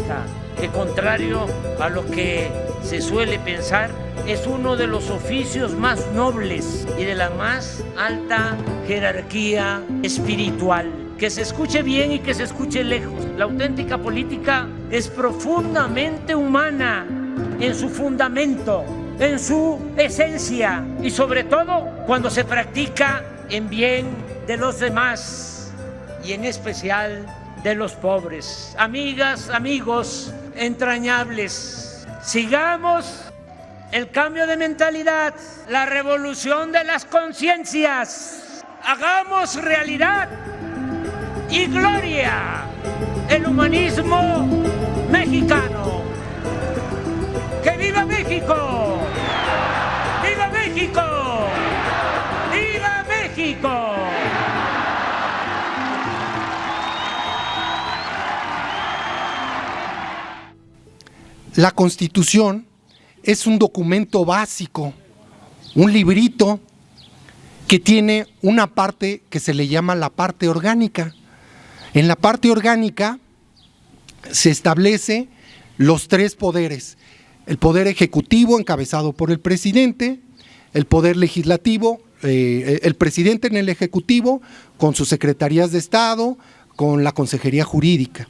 consta que, contrario a lo que se suele pensar, es uno de los oficios más nobles y de la más alta jerarquía espiritual. Que se escuche bien y que se escuche lejos. La auténtica política es profundamente humana en su fundamento, en su esencia y sobre todo cuando se practica en bien de los demás y en especial de los pobres. Amigas, amigos entrañables, sigamos el cambio de mentalidad, la revolución de las conciencias. Hagamos realidad y gloria el humanismo mexicano. ¡Que viva México! ¡Viva México! ¡Viva México! La Constitución es un documento básico, un librito que tiene una parte que se le llama la parte orgánica. En la parte orgánica se establece los tres poderes: el poder ejecutivo encabezado por el presidente, el poder legislativo, el presidente en el ejecutivo con sus secretarías de Estado, con la consejería jurídica.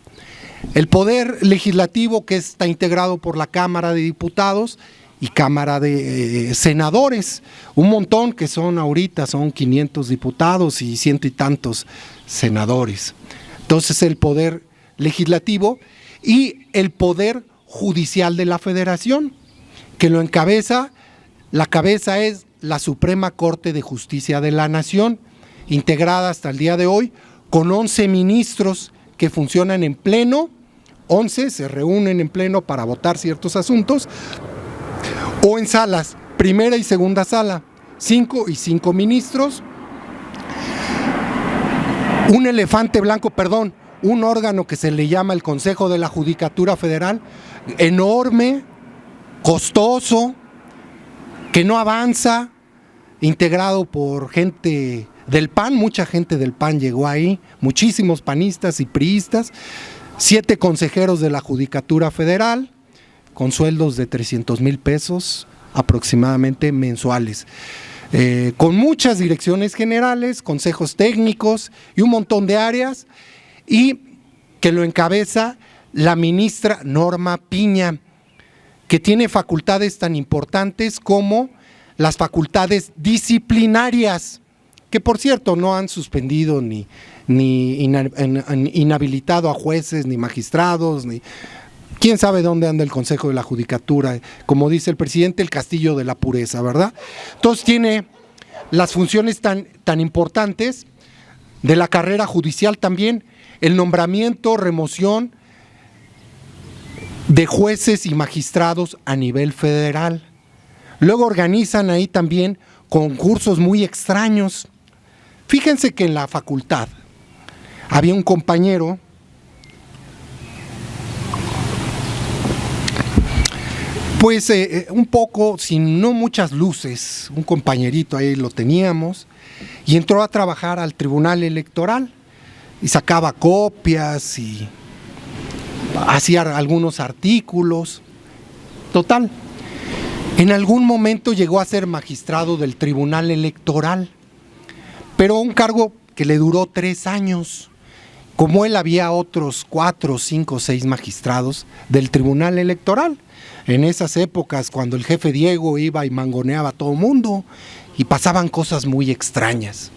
El poder legislativo, que está integrado por la Cámara de Diputados y Cámara de Senadores, un montón que son ahorita, son 500 diputados y 100 y tantos senadores. Entonces el poder legislativo y el poder judicial de la Federación, que lo encabeza, la cabeza es la Suprema Corte de Justicia de la Nación, integrada hasta el día de hoy con 11 ministros que funcionan en pleno. 11 se reúnen en pleno para votar ciertos asuntos, o en salas, primera y segunda sala, 5 y 5 ministros, un elefante blanco, un órgano que se le llama el Consejo de la Judicatura Federal, enorme, costoso, que no avanza, integrado por gente del PAN, mucha gente del PAN llegó ahí, muchísimos panistas y priistas, 7 consejeros de la Judicatura Federal, con sueldos de 300,000 pesos aproximadamente mensuales, con muchas direcciones generales, consejos técnicos y un montón de áreas, y que lo encabeza la ministra Norma Piña, que tiene facultades tan importantes como las facultades disciplinarias, que por cierto no han suspendido ni inhabilitado a jueces ni magistrados, ni quién sabe dónde anda el Consejo de la Judicatura, como dice el presidente, el castillo de la pureza, ¿verdad? Entonces tiene las funciones tan importantes de la carrera judicial también, el nombramiento, remoción de jueces y magistrados a nivel federal. Luego organizan ahí también concursos muy extraños. Fíjense que en la facultad había un compañero pues un poco, sin no muchas luces, un compañerito ahí lo teníamos, y entró a trabajar al Tribunal Electoral y sacaba copias y hacía algunos artículos. Total, en algún momento llegó a ser magistrado del Tribunal Electoral, pero un cargo que le duró 3 años. Como él, había otros 4, 5, 6 magistrados del Tribunal Electoral. En esas épocas, cuando el jefe Diego iba y mangoneaba a todo el mundo y pasaban cosas muy extrañas.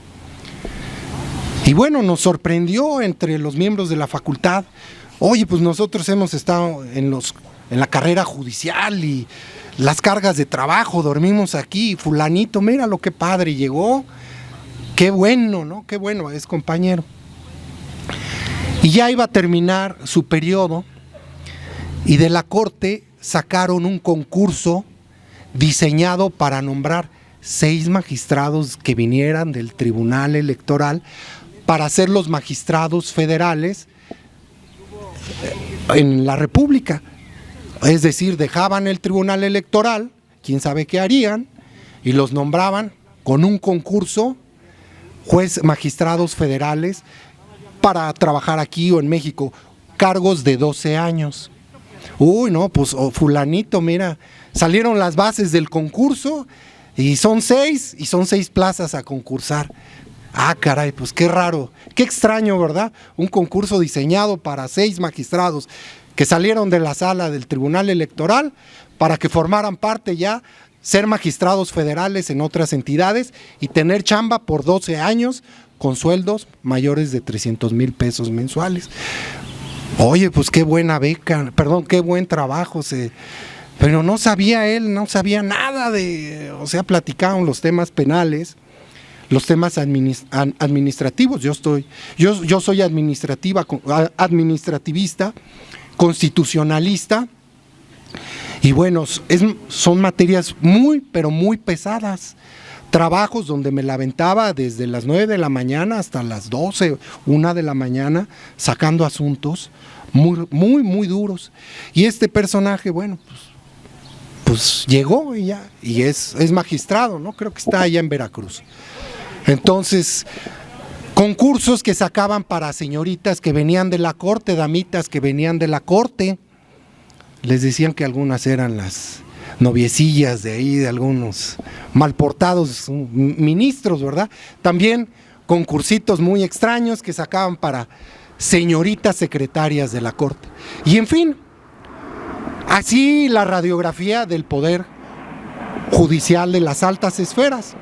Y bueno, nos sorprendió entre los miembros de la facultad: oye, pues nosotros hemos estado en la carrera judicial y las cargas de trabajo, dormimos aquí, fulanito, mira lo que padre llegó, qué bueno, ¿no? Qué bueno, es compañero. Y ya iba a terminar su periodo y de la Corte sacaron un concurso diseñado para nombrar 6 magistrados que vinieran del Tribunal Electoral para ser los magistrados federales en la República. Es decir, dejaban el Tribunal Electoral, quién sabe qué harían, y los nombraban con un concurso magistrados federales para trabajar aquí o en México, cargos de 12 años. Uy, no, pues fulanito, mira, salieron las bases del concurso y son 6 plazas a concursar. Ah, caray, pues qué raro, qué extraño, ¿verdad? Un concurso diseñado para 6 magistrados que salieron de la sala del Tribunal Electoral para que formaran parte ya, ser magistrados federales en otras entidades y tener chamba por 12 años con sueldos mayores de 300,000 pesos mensuales. Oye, pues qué buena beca, perdón, qué buen trabajo pero no sabía él, no sabía nada o sea, platicaban los temas penales, los temas administrativos. Yo soy administrativista, constitucionalista, y bueno, son materias muy, pero muy pesadas. Trabajos donde me la aventaba desde las 9 de la mañana hasta las 12, 1 de la mañana, sacando asuntos muy, muy, muy duros. Y este personaje, bueno, pues llegó y ya, y es magistrado, ¿no? Creo que está allá en Veracruz. Entonces, concursos que sacaban para señoritas que venían de la corte, damitas que venían de la corte. Les decían que algunas eran las noviecillas de ahí, de algunos malportados ministros, ¿verdad? También concursitos muy extraños que sacaban para señoritas secretarias de la corte. Y en fin, así la radiografía del poder judicial de las altas esferas.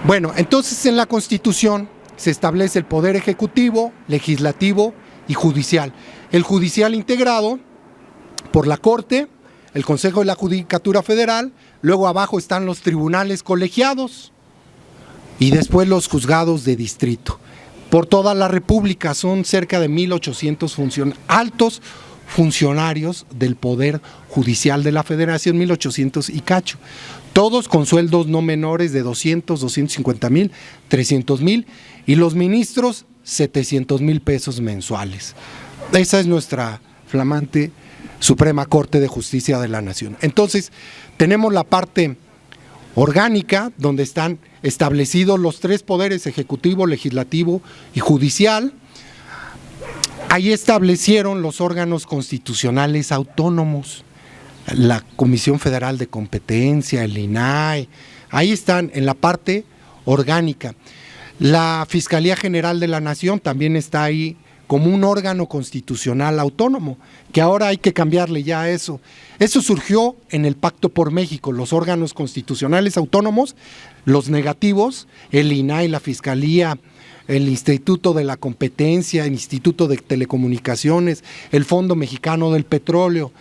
Bueno, entonces en la Constitución se establece el poder ejecutivo, legislativo y judicial. El judicial integrado por la Corte, el Consejo de la Judicatura Federal, luego abajo están los tribunales colegiados y después los juzgados de distrito. Por toda la República son cerca de 1,800 altos funcionarios del Poder Judicial de la Federación, 1,800 y cacho. Todos con sueldos no menores de 200, 250,000, 300,000, y los ministros 700,000 pesos mensuales. Esa es nuestra flamante Suprema Corte de Justicia de la Nación. Entonces, tenemos la parte orgánica, donde están establecidos los 3 poderes, ejecutivo, legislativo y judicial. Ahí establecieron los órganos constitucionales autónomos, la Comisión Federal de Competencia, el INAI, ahí están en la parte orgánica. La Fiscalía General de la Nación también está ahí como un órgano constitucional autónomo, que ahora hay que cambiarle ya a eso. Eso surgió en el Pacto por México, los órganos constitucionales autónomos, los negativos, el INAI, la Fiscalía, el Instituto de la Competencia, el Instituto de Telecomunicaciones, el Fondo Mexicano del Petróleo,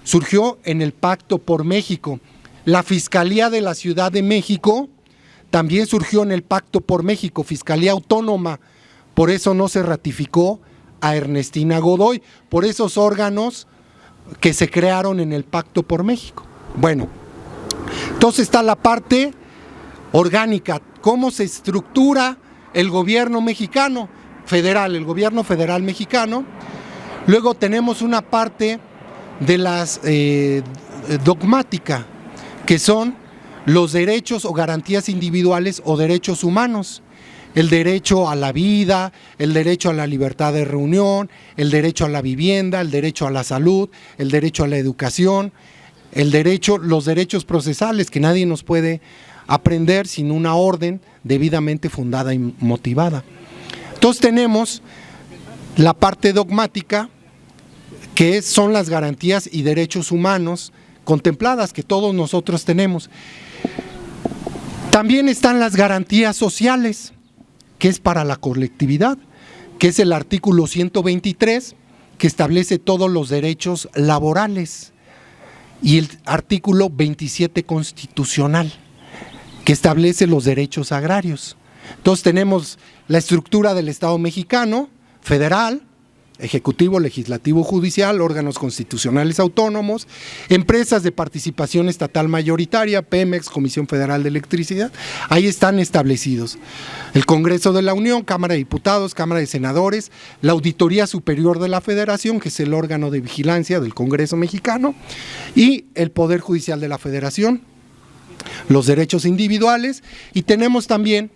surgió en el Pacto por México. La Fiscalía de la Ciudad de México también surgió en el Pacto por México, Fiscalía Autónoma, por eso no se ratificó a Ernestina Godoy, por esos órganos que se crearon en el Pacto por México. Bueno, entonces está la parte orgánica, cómo se estructura el gobierno mexicano, federal, el gobierno federal mexicano. Luego tenemos una parte de las dogmática, que son los derechos o garantías individuales o derechos humanos. El derecho a la vida, el derecho a la libertad de reunión, el derecho a la vivienda, el derecho a la salud, el derecho a la educación, los derechos procesales que nadie nos puede aprender sin una orden debidamente fundada y motivada. Entonces tenemos la parte dogmática, que son las garantías y derechos humanos contempladas que todos nosotros tenemos. También están las garantías sociales, que es para la colectividad, que es el artículo 123, que establece todos los derechos laborales, y el artículo 27 constitucional, que establece los derechos agrarios. Entonces tenemos la estructura del Estado mexicano, federal, ejecutivo, legislativo, judicial, órganos constitucionales autónomos, empresas de participación estatal mayoritaria, Pemex, Comisión Federal de Electricidad, ahí están establecidos. El Congreso de la Unión, Cámara de Diputados, Cámara de Senadores, la Auditoría Superior de la Federación, que es el órgano de vigilancia del Congreso mexicano, y el Poder Judicial de la Federación, los derechos individuales, y tenemos también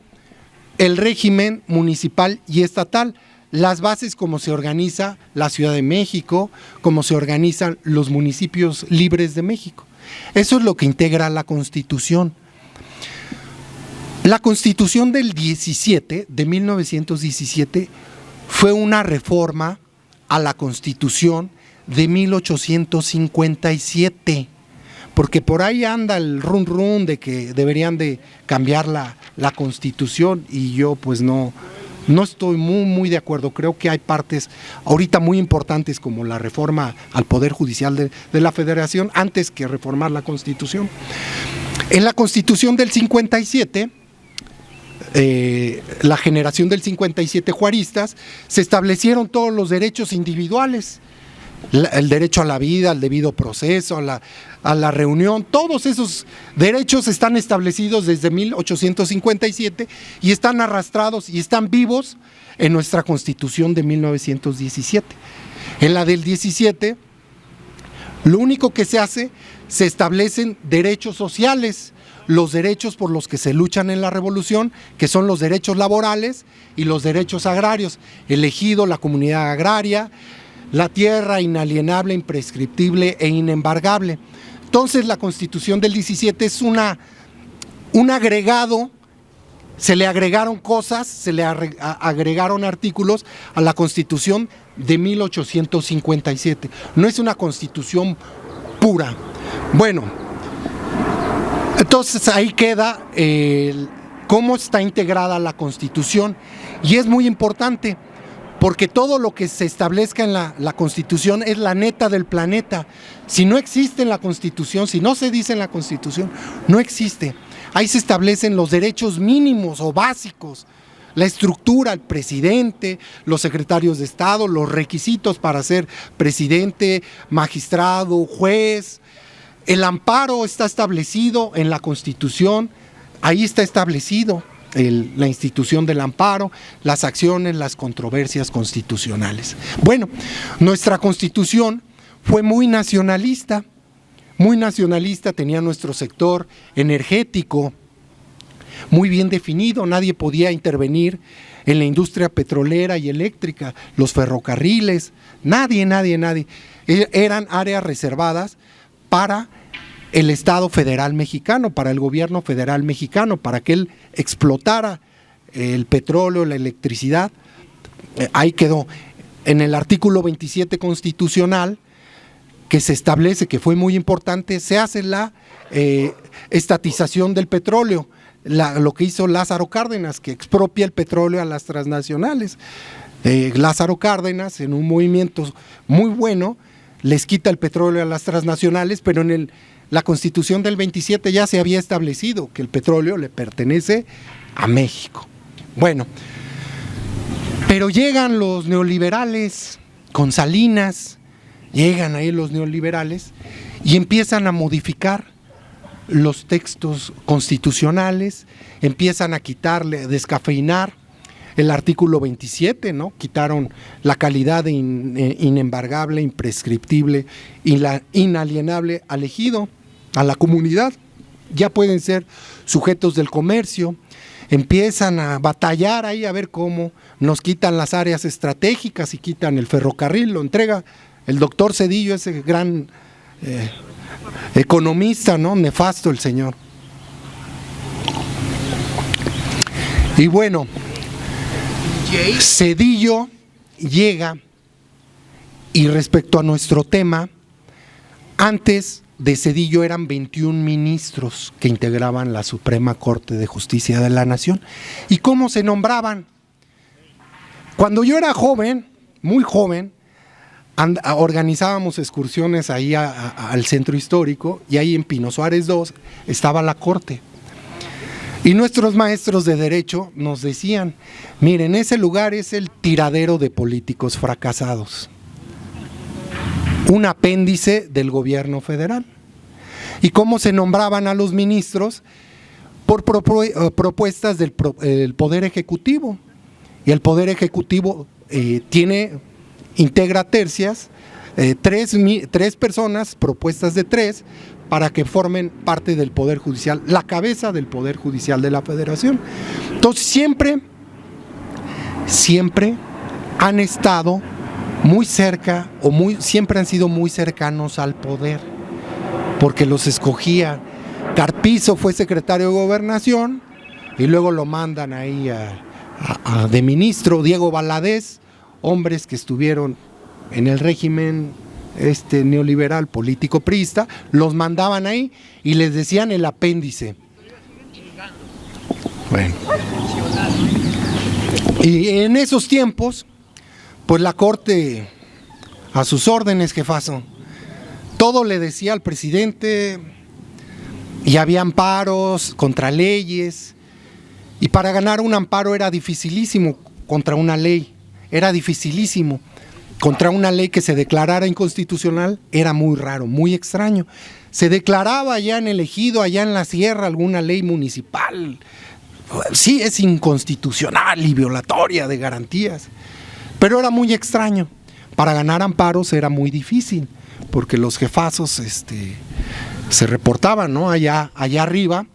el régimen municipal y estatal, las bases como se organiza la Ciudad de México, cómo se organizan los municipios libres de México. Eso es lo que integra la Constitución. La Constitución del 17, de 1917, fue una reforma a la Constitución de 1857, porque por ahí anda el run de que deberían de cambiar la Constitución, y yo pues no estoy muy de acuerdo. Creo que hay partes ahorita muy importantes como la reforma al Poder Judicial de la Federación antes que reformar la Constitución. En la Constitución del 57, la generación del 57 juaristas, se establecieron todos los derechos individuales, el derecho a la vida, al debido proceso, a la reunión. Todos esos derechos están establecidos desde 1857 y están arrastrados y están vivos en nuestra Constitución de 1917. En la del 17, lo único que se hace, se establecen derechos sociales, los derechos por los que se luchan en la revolución, que son los derechos laborales y los derechos agrarios, el ejido, la comunidad agraria, la tierra inalienable, imprescriptible e inembargable. Entonces la Constitución del 17 es un agregado, se le agregaron cosas, se le agregaron artículos a la Constitución de 1857. No es una Constitución pura. Bueno, entonces ahí queda cómo está integrada la Constitución, y es muy importante porque todo lo que se establezca en la Constitución es la neta del planeta. Si no existe en la Constitución, si no se dice en la Constitución, no existe. Ahí se establecen los derechos mínimos o básicos, la estructura, el presidente, los secretarios de Estado, los requisitos para ser presidente, magistrado, juez. El amparo está establecido en la Constitución, ahí está establecido la institución del amparo, las acciones, las controversias constitucionales. Bueno, nuestra Constitución fue muy nacionalista, tenía nuestro sector energético muy bien definido, nadie podía intervenir en la industria petrolera y eléctrica, los ferrocarriles, nadie, eran áreas reservadas para el Estado federal mexicano, para el gobierno federal mexicano, para que él explotara el petróleo, la electricidad. Ahí quedó. En el artículo 27 constitucional, que se establece, que fue muy importante, se hace la estatización del petróleo, lo que hizo Lázaro Cárdenas, que expropia el petróleo a las transnacionales. Lázaro Cárdenas, en un movimiento muy bueno, les quita el petróleo a las transnacionales, pero en la Constitución del 27 ya se había establecido que el petróleo le pertenece a México. Bueno, pero llegan los neoliberales con Salinas, llegan ahí los neoliberales y empiezan a modificar los textos constitucionales, empiezan a quitarle, a descafeinar el artículo 27, ¿no? Quitaron la calidad de inembargable, imprescriptible y la inalienable al ejido, a la comunidad. Ya pueden ser sujetos del comercio, empiezan a batallar ahí a ver cómo nos quitan las áreas estratégicas y quitan el ferrocarril, lo entrega el doctor Zedillo, ese gran economista, ¿no? Nefasto el señor. Y bueno, Zedillo llega, y respecto a nuestro tema, antes de Zedillo eran 21 ministros que integraban la Suprema Corte de Justicia de la Nación. ¿Y cómo se nombraban? Cuando yo era joven, muy joven, organizábamos excursiones ahí al centro histórico, y ahí en Pino Suárez 2 estaba la Corte. Y nuestros maestros de Derecho nos decían, miren, ese lugar es el tiradero de políticos fracasados, un apéndice del gobierno federal. ¿Y cómo se nombraban a los ministros? Por propuestas del Poder Ejecutivo. Y el Poder Ejecutivo integra tercias, tres personas, propuestas de tres, para que formen parte del Poder Judicial, la cabeza del Poder Judicial de la Federación. Entonces siempre han estado muy cerca siempre han sido muy cercanos al poder, porque los escogía. Carpizo fue secretario de Gobernación y luego lo mandan ahí de ministro. Diego Valadez, hombres que estuvieron en el régimen neoliberal político priista, los mandaban ahí y les decían el apéndice. Bueno. Y en esos tiempos, pues la corte, a sus órdenes, jefazo, todo le decía al presidente, y había amparos contra leyes, y para ganar un amparo era dificilísimo contra una ley, era dificilísimo. Contra una ley que se declarara inconstitucional era muy raro, muy extraño. Se declaraba allá en el ejido, allá en la sierra, alguna ley municipal. Sí, es inconstitucional y violatoria de garantías. Pero era muy extraño. Para ganar amparos era muy difícil, porque los jefazos se reportaban, ¿no? Allá arriba.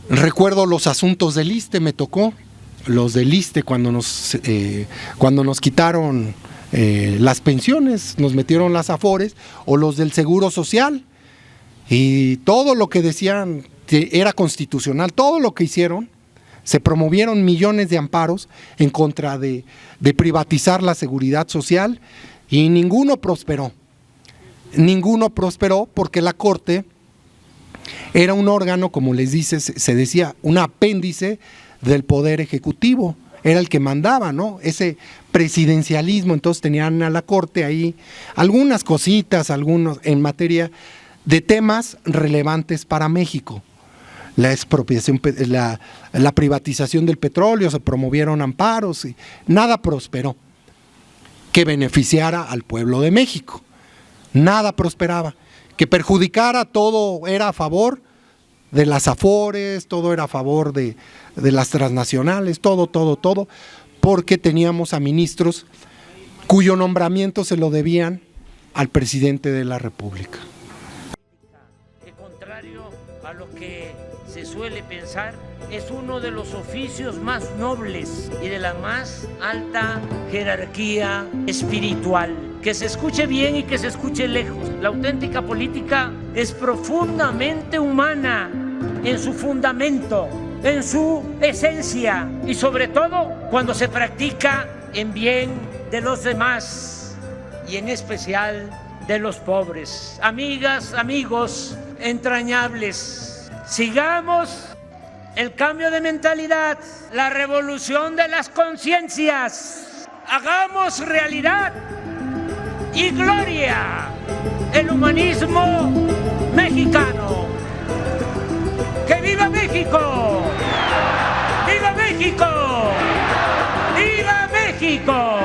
Recuerdo los asuntos del ISSSTE, me tocó. Los del ISSSTE cuando nos quitaron las pensiones, nos metieron las afores, o los del Seguro Social, y todo lo que decían que era constitucional, todo lo que hicieron, se promovieron millones de amparos en contra de privatizar la seguridad social, y ninguno prosperó porque la Corte era un órgano, como les dice, se decía, un apéndice del Poder Ejecutivo. Era el que mandaba, ¿no? Ese presidencialismo. Entonces tenían a la Corte ahí algunas cositas, algunos en materia de temas relevantes para México. La expropiación, la privatización del petróleo, se promovieron amparos y nada prosperó que beneficiara al pueblo de México. Nada prosperaba. Que perjudicara, todo era a favor de las afores, todo era a favor de las transnacionales, todo, porque teníamos a ministros cuyo nombramiento se lo debían al presidente de la República. Que contrario a lo que se suele pensar, es uno de los oficios más nobles y de la más alta jerarquía espiritual. Que se escuche bien y que se escuche lejos. La auténtica política es profundamente humana en su fundamento, en su esencia, y sobre todo cuando se practica en bien de los demás y en especial de los pobres. Amigas, amigos entrañables, sigamos el cambio de mentalidad, la revolución de las conciencias. Hagamos realidad y gloria el humanismo mexicano. ¡Que viva México! ¡Viva México! ¡Viva México!